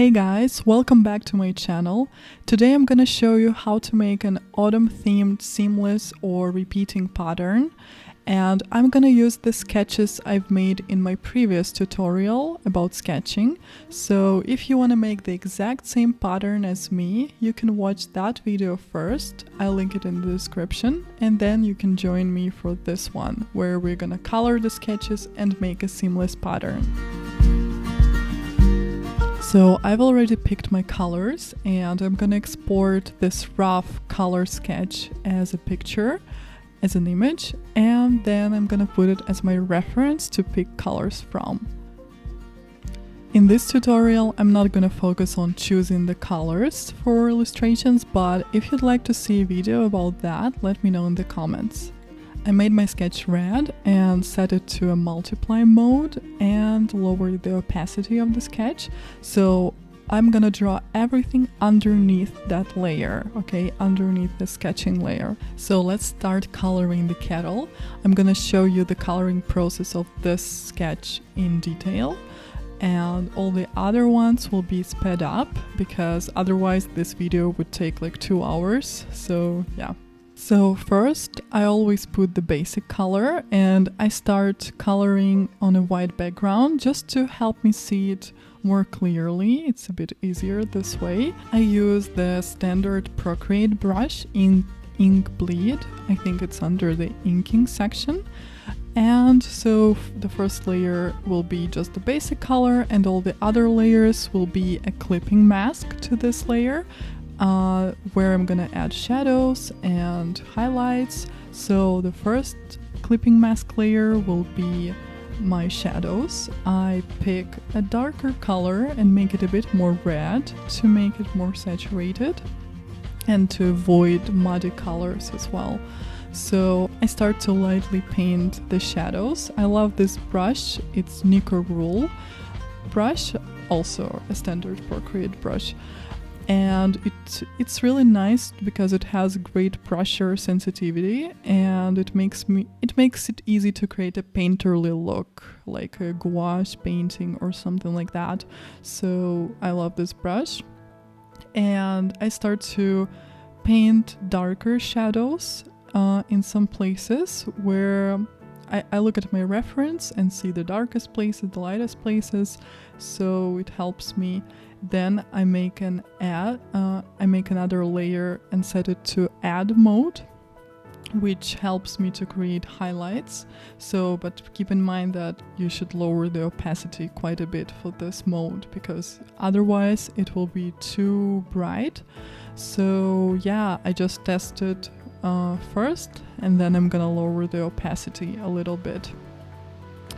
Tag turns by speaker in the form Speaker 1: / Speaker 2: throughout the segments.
Speaker 1: Hey guys, welcome back to my channel. Today I'm gonna show you how to make an autumn themed seamless or repeating pattern, and I'm gonna use the sketches I've made in my previous tutorial about sketching. So if you want to make the exact same pattern as me, you can watch that video first. I'll link it in the description, and then you can join me for this one where we're gonna color the sketches and make a seamless pattern. So I've already picked my colors and I'm gonna export this rough color sketch as a picture, as an image, and then I'm gonna put it as my reference to pick colors from. In this tutorial, I'm not gonna focus on choosing the colors for illustrations, but if you'd like to see a video about that, let me know in the comments. I made my sketch red and set it to a multiply mode and lowered the opacity of the sketch. So I'm gonna draw everything underneath that layer, okay, underneath the sketching layer. So let's start coloring the kettle. I'm gonna show you the coloring process of this sketch in detail, and all the other ones will be sped up because otherwise this video would take like 2 hours. So yeah. So first, I always put the basic color and I start coloring on a white background just to help me see it more clearly. It's a bit easier this way. I use the standard Procreate brush in Ink Bleed. I think it's under the inking section. And so the first layer will be just the basic color and all the other layers will be a clipping mask to this layer. Where I'm gonna add shadows and highlights. So the first clipping mask layer will be my shadows. I pick a darker color and make it a bit more red to make it more saturated and to avoid muddy colors as well. So I start to lightly paint the shadows. I love this brush, it's Nikko Rull brush, also a standard Procreate brush. And it's really nice because it has great pressure sensitivity and it makes it easy to create a painterly look, like a gouache painting or something like that. So I love this brush. And I start to paint darker shadows in some places where I look at my reference and see the darkest places, the lightest places, so it helps me. Then I make another layer and set it to add mode, which helps me to create highlights. So, but keep in mind that you should lower the opacity quite a bit for this mode because otherwise it will be too bright. So yeah, I just tested first and then I'm gonna lower the opacity a little bit.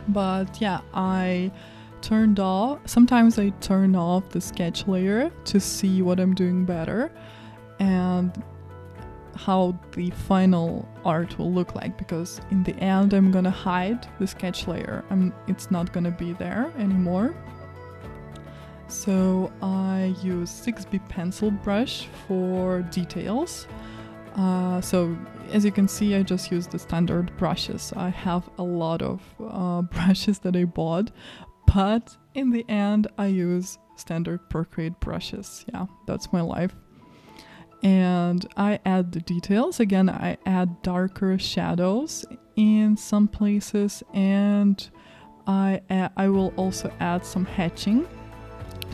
Speaker 1: But yeah, sometimes I turn off the sketch layer to see what I'm doing better and how the final art will look like, because in the end I'm gonna hide the sketch layer. It's not gonna be there anymore. So I use 6B pencil brush for details. So as you can see, I just use the standard brushes. I have a lot of brushes that I bought, but in the end I use standard Procreate brushes. Yeah, that's my life. And I add the details. Again, I add darker shadows in some places, and I will also add some hatching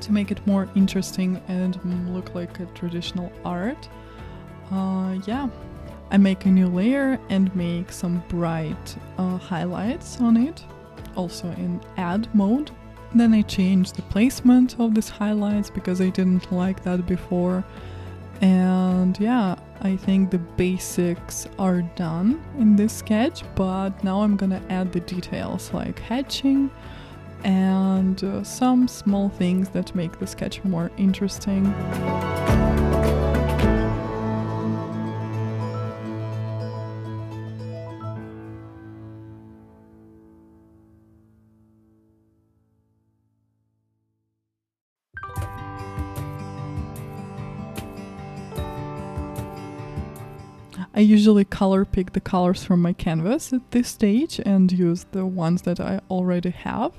Speaker 1: to make it more interesting and look like a traditional art. Yeah, I make a new layer and make some bright highlights on it, also in add mode. Then I change the placement of these highlights because I didn't like that before. And yeah, I think the basics are done in this sketch, but now I'm gonna add the details like hatching and some small things that make the sketch more interesting. I usually color pick the colors from my canvas at this stage and use the ones that I already have.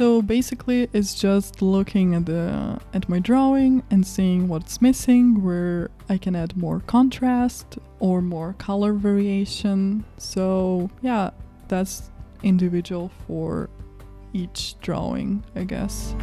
Speaker 1: So basically it's just looking at my drawing and seeing what's missing, where I can add more contrast or more color variation. So yeah, that's individual for each drawing, I guess.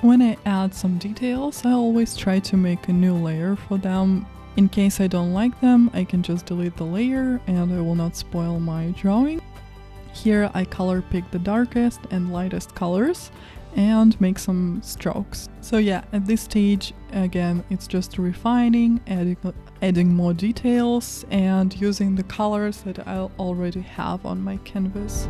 Speaker 1: When I add some details, I always try to make a new layer for them. In case I don't like them, I can just delete the layer and I will not spoil my drawing. Here I color pick the darkest and lightest colors and make some strokes. So yeah, at this stage, again, it's just refining, adding more details and using the colors that I already have on my canvas.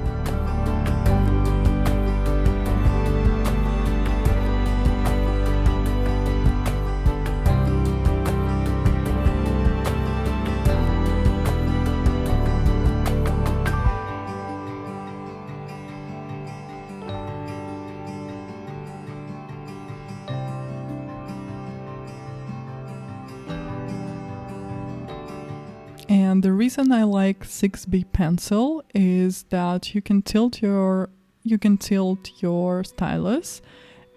Speaker 1: And the reason I like 6B pencil is that you can tilt your stylus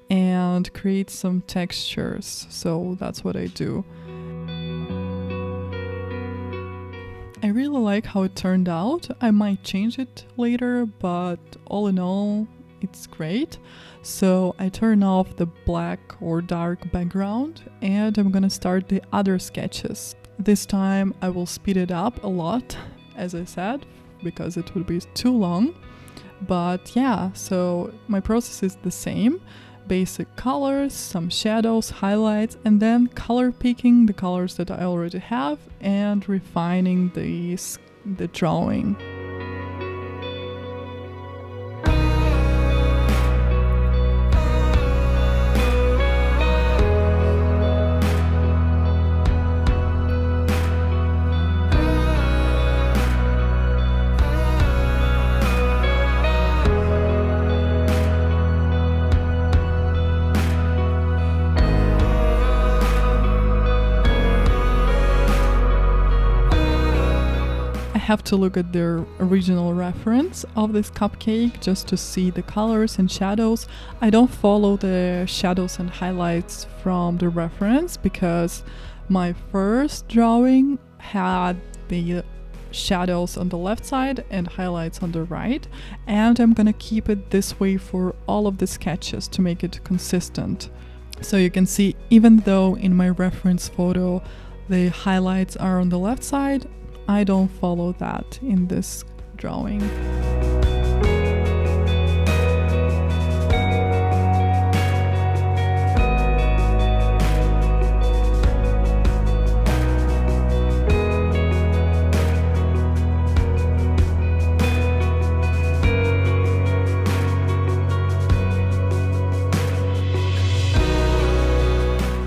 Speaker 1: and create some textures. So that's what I do. I really like how it turned out. I might change it later, but all in all, it's great. So I turn off the black or dark background and I'm gonna start the other sketches. This time I will speed it up a lot, as I said, because it would be too long. But yeah, so my process is the same. Basic colors, some shadows, highlights, and then color picking the colors that I already have and refining the drawing. I have to look at the original reference of this cupcake just to see the colors and shadows. I don't follow the shadows and highlights from the reference because my first drawing had the shadows on the left side and highlights on the right, and I'm gonna keep it this way for all of the sketches to make it consistent. So you can see, even though in my reference photo the highlights are on the left side, I don't follow that in this drawing.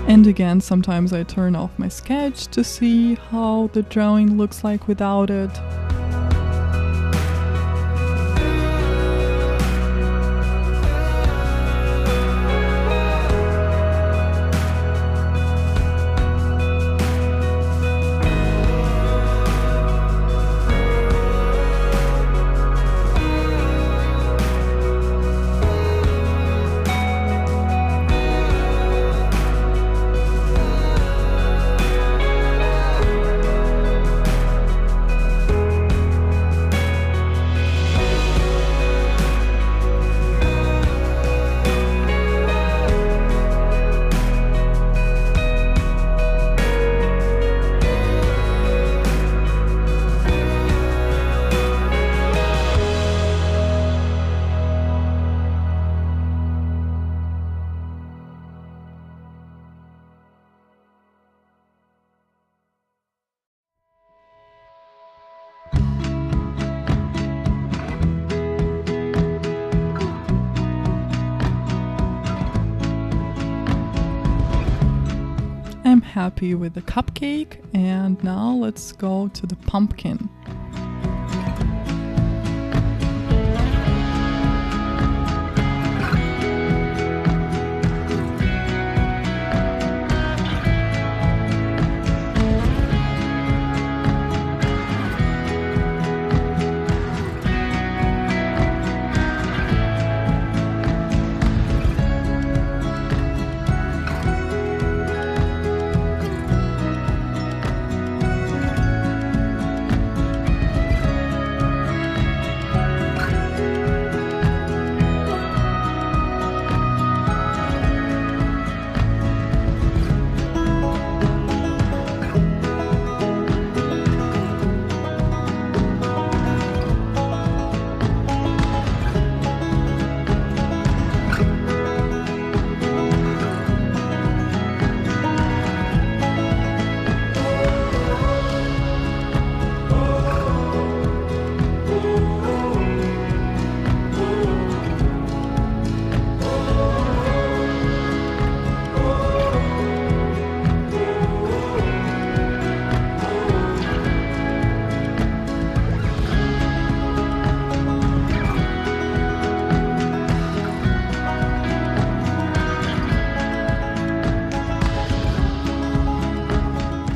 Speaker 1: And again, sometimes I turn off my sketch to see how the drawing looks like without it. happy with the cupcake, and now let's go to the pumpkin.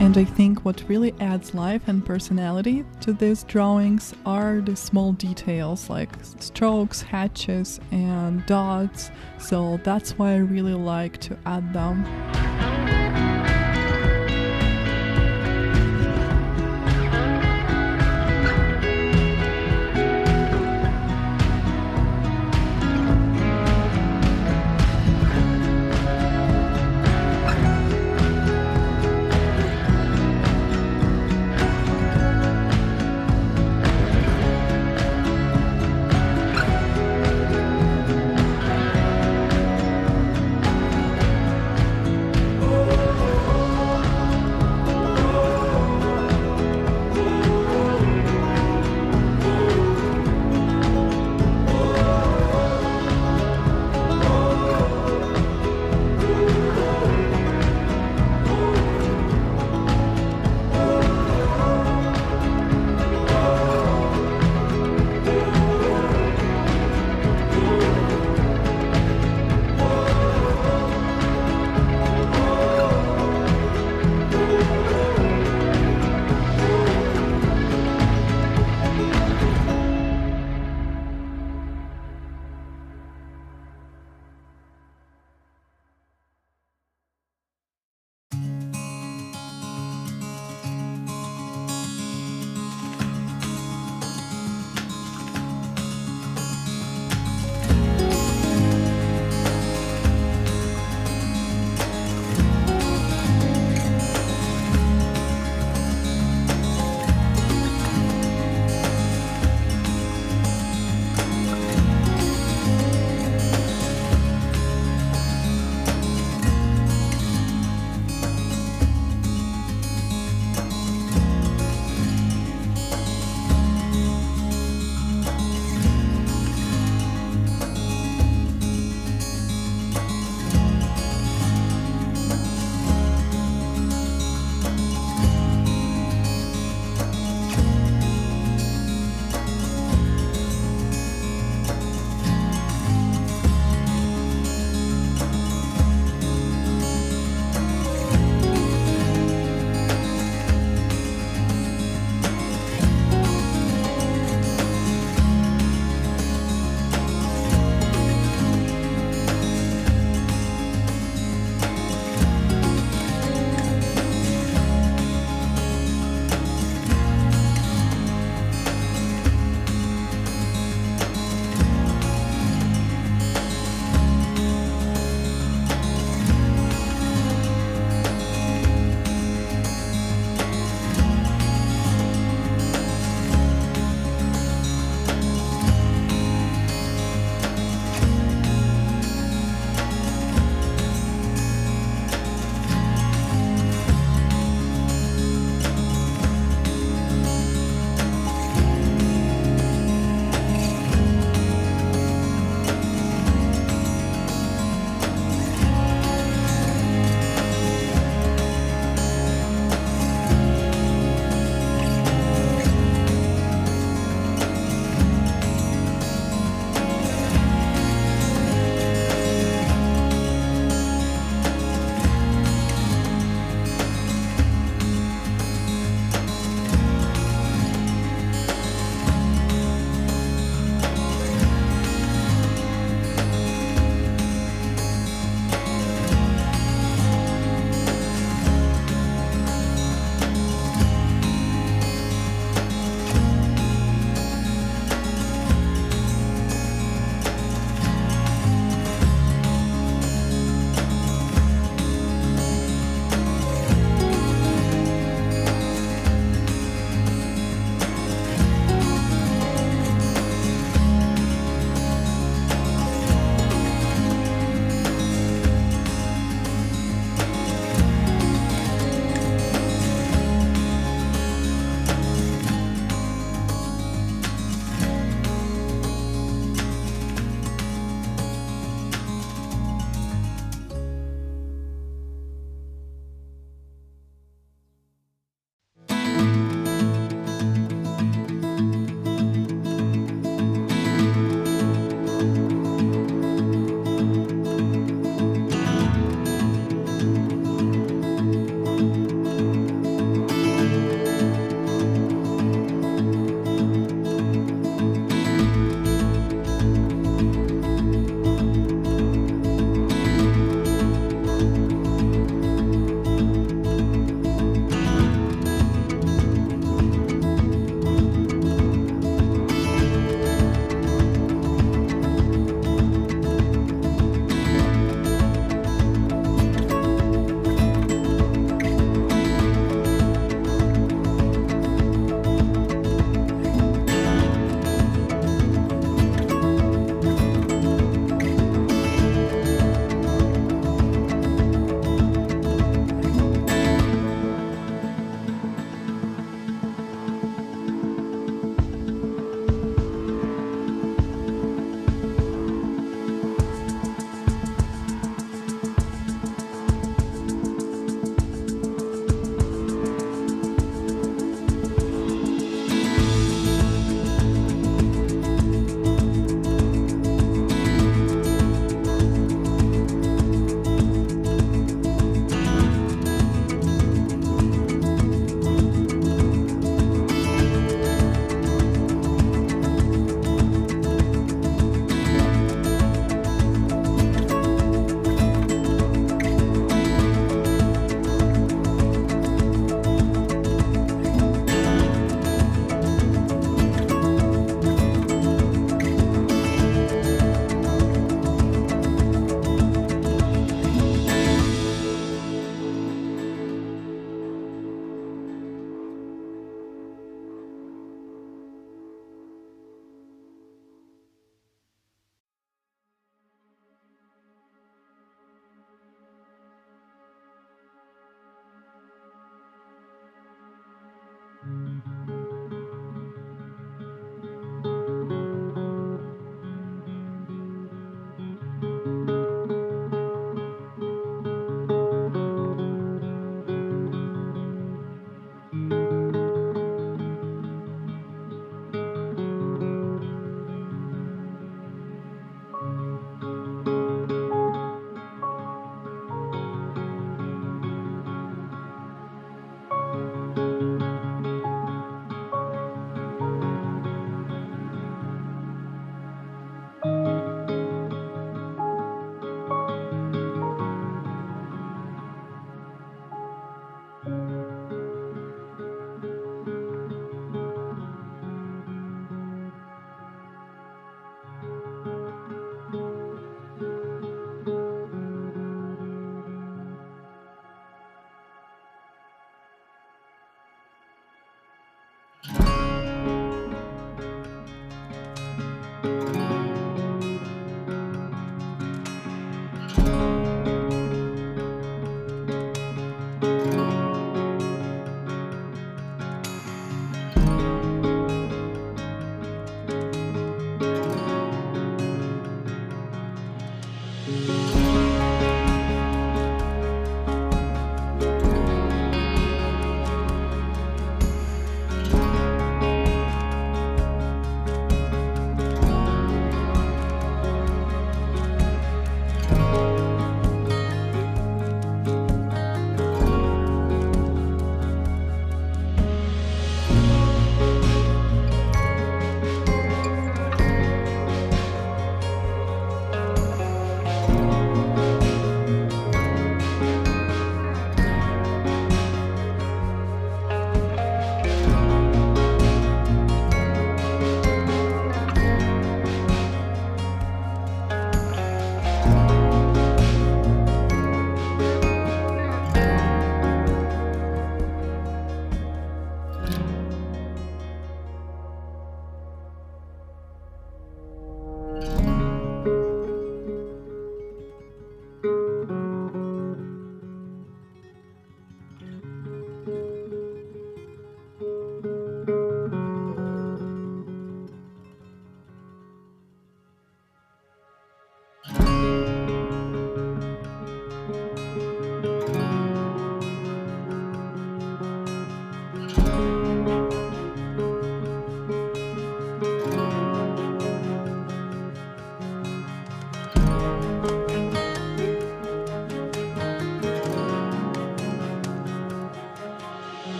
Speaker 1: And I think what really adds life and personality to these drawings are the small details like strokes, hatches, and dots. So that's why I really like to add them.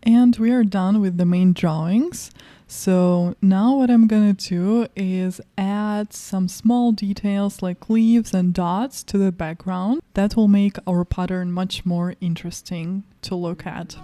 Speaker 1: And we are done with the main drawings. So now what I'm gonna do is add some small details like leaves and dots to the background. That will make our pattern much more interesting to look at.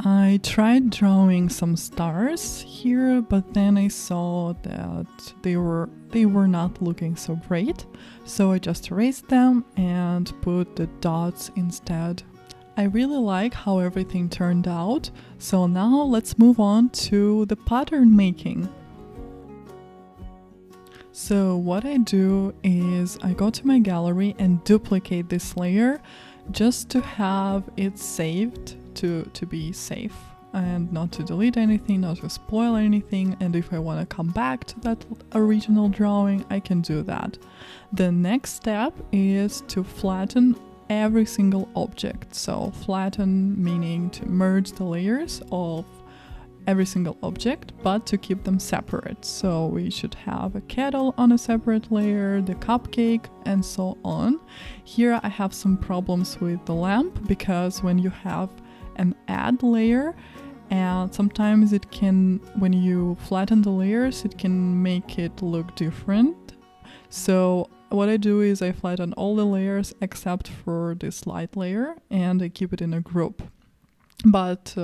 Speaker 1: I tried drawing some stars here, but then I saw that they were not looking so great, so I just erased them and put the dots instead. I really like how everything turned out, so now let's move on to the pattern making. So what I do is I go to my gallery and duplicate this layer just to have it saved to be safe and not to delete anything, not to spoil anything, and if I want to come back to that original drawing, I can do that. The next step is to flatten every single object. So flatten meaning to merge the layers of every single object, but to keep them separate. So we should have a kettle on a separate layer, the cupcake, and so on. Here I have some problems with the lamp because when you have an add layer, and sometimes it can, when you flatten the layers, it can make it look different. So what I do is I flatten all the layers except for this light layer and I keep it in a group. But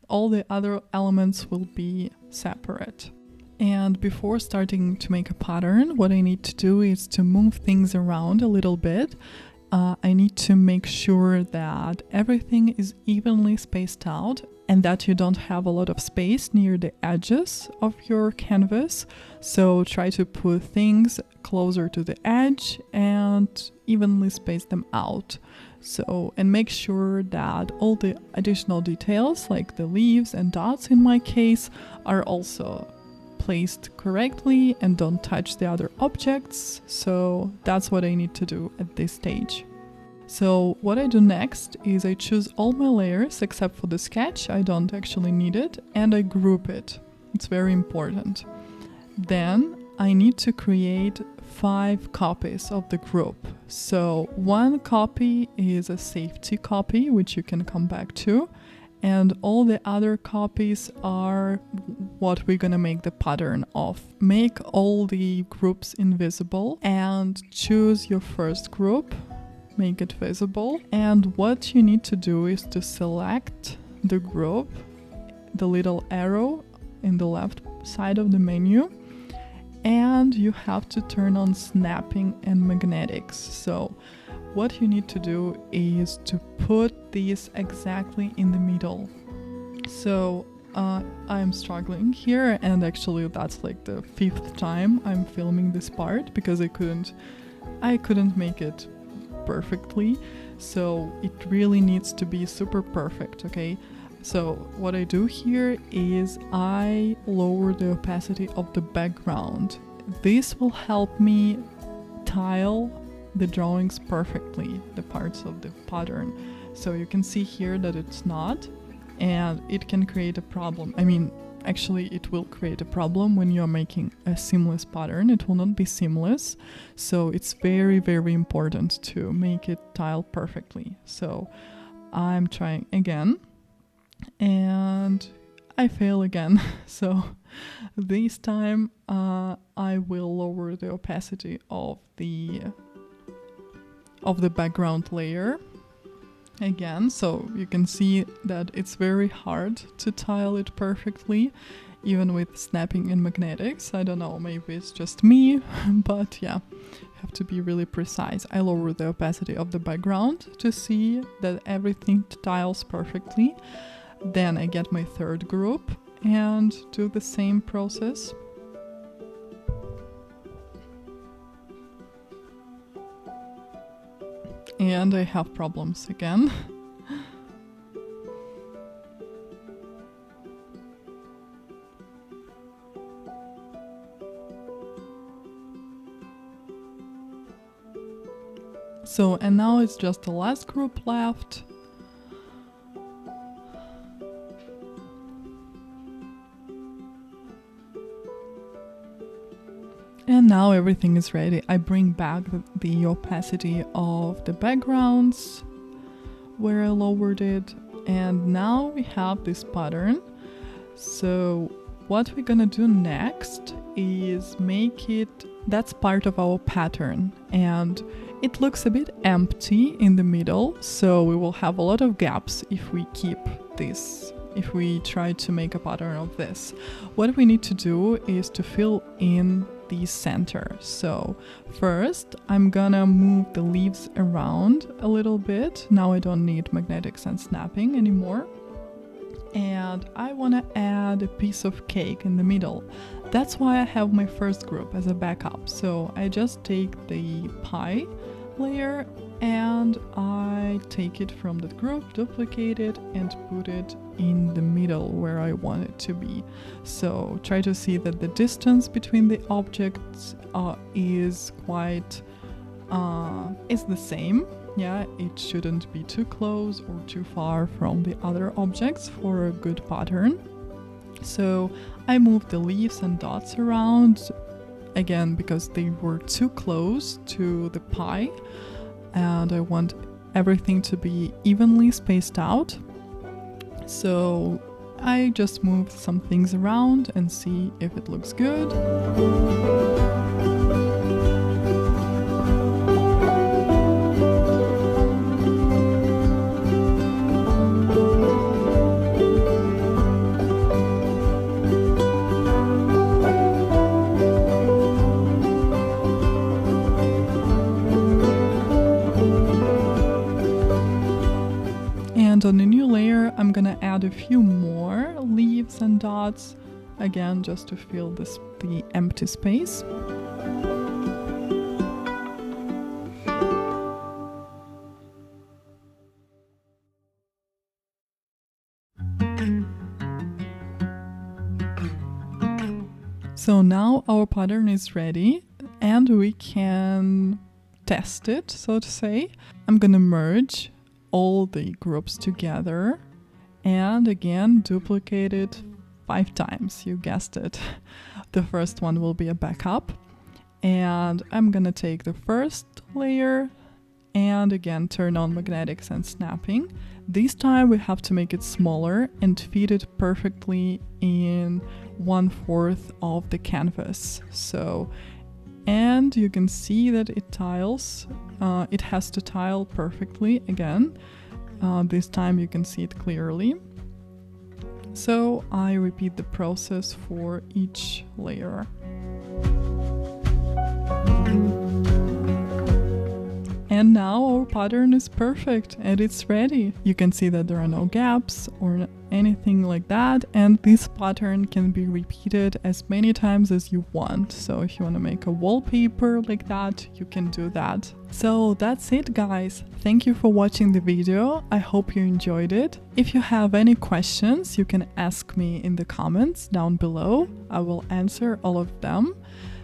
Speaker 1: all the other elements will be separate. And before starting to make a pattern, what I need to do is to move things around a little bit. I need to make sure that everything is evenly spaced out and that you don't have a lot of space near the edges of your canvas. So try to put things closer to the edge and evenly space them out. So, and make sure that all the additional details like the leaves and dots in my case are also placed correctly and don't touch the other objects. So that's what I need to do at this stage. So what I do next is I choose all my layers except for the sketch, I don't actually need it, and I group it. It's very important. Then I need to create 5 copies of the group. So one copy is a safety copy, which you can come back to, and all the other copies are what we're gonna make the pattern of. Make all the groups invisible and choose your first group, make it visible, and what you need to do is to select the group, the little arrow in the left side of the menu, and you have to turn on snapping and magnetics. So what you need to do is to put these exactly in the middle. So I'm struggling here, and actually that's like the 5th time I'm filming this part because I couldn't make it perfectly. So it really needs to be super perfect, okay? So what I do here is I lower the opacity of the background. This will help me tile the drawings perfectly, the parts of the pattern. So you can see here that it's not, and it can create a problem. I mean, actually it will create a problem when you're making a seamless pattern. It will not be seamless. So it's very, very important to make it tile perfectly. So I'm trying again. And I fail again. So this time I will lower the opacity of the background layer again, so you can see that it's very hard to tile it perfectly even with snapping and magnetics. I don't know, maybe it's just me, but yeah, you have to be really precise. I lower the opacity of the background to see that everything tiles perfectly. Then I get my third group and do the same process. And I have problems again. So, and now it's just the last group left. And now everything is ready. I bring back the opacity of the backgrounds where I lowered it. And now we have this pattern. So what we're gonna do next is make it, that's part of our pattern. And it looks a bit empty in the middle. So we will have a lot of gaps if we keep this, if we try to make a pattern of this. What we need to do is to fill in the center. So first I'm gonna move the leaves around a little bit. Now I don't need magnetics and snapping anymore. And I want to add a piece of cake in the middle. That's why I have my first group as a backup. So I just take the pie layer and I take it from that group, duplicate it and put it in the middle where I want it to be. So try to see that the distance between the objects is quite is the same. Yeah, it shouldn't be too close or too far from the other objects for a good pattern. So I moved the leaves and dots around again because they were too close to the pie and I want everything to be evenly spaced out. So I just moved some things around and see if it looks good. And on the new layer, I'm gonna add a few more leaves and dots, again, just to fill the empty space. So now our pattern is ready and we can test it, so to say. I'm gonna merge all the groups together and again duplicate it 5 times. You guessed it. The first one will be a backup and I'm gonna take the first layer and again turn on magnetics and snapping. This time we have to make it smaller and fit it perfectly in 1/4 of the canvas. So, and you can see that it tiles. It has to tile perfectly again. This time you can see it clearly. So I repeat the process for each layer. And now our pattern is perfect and it's ready. You can see that there are no gaps or anything like that, and this pattern can be repeated as many times as you want. So if you want to make a wallpaper like that, you can do that. So that's it, guys. Thank you for watching the video. I hope you enjoyed it. If you have any questions, you can ask me in the comments down below. I will answer all of them.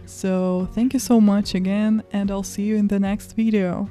Speaker 1: So thank you so much again, and I'll see you in the next video.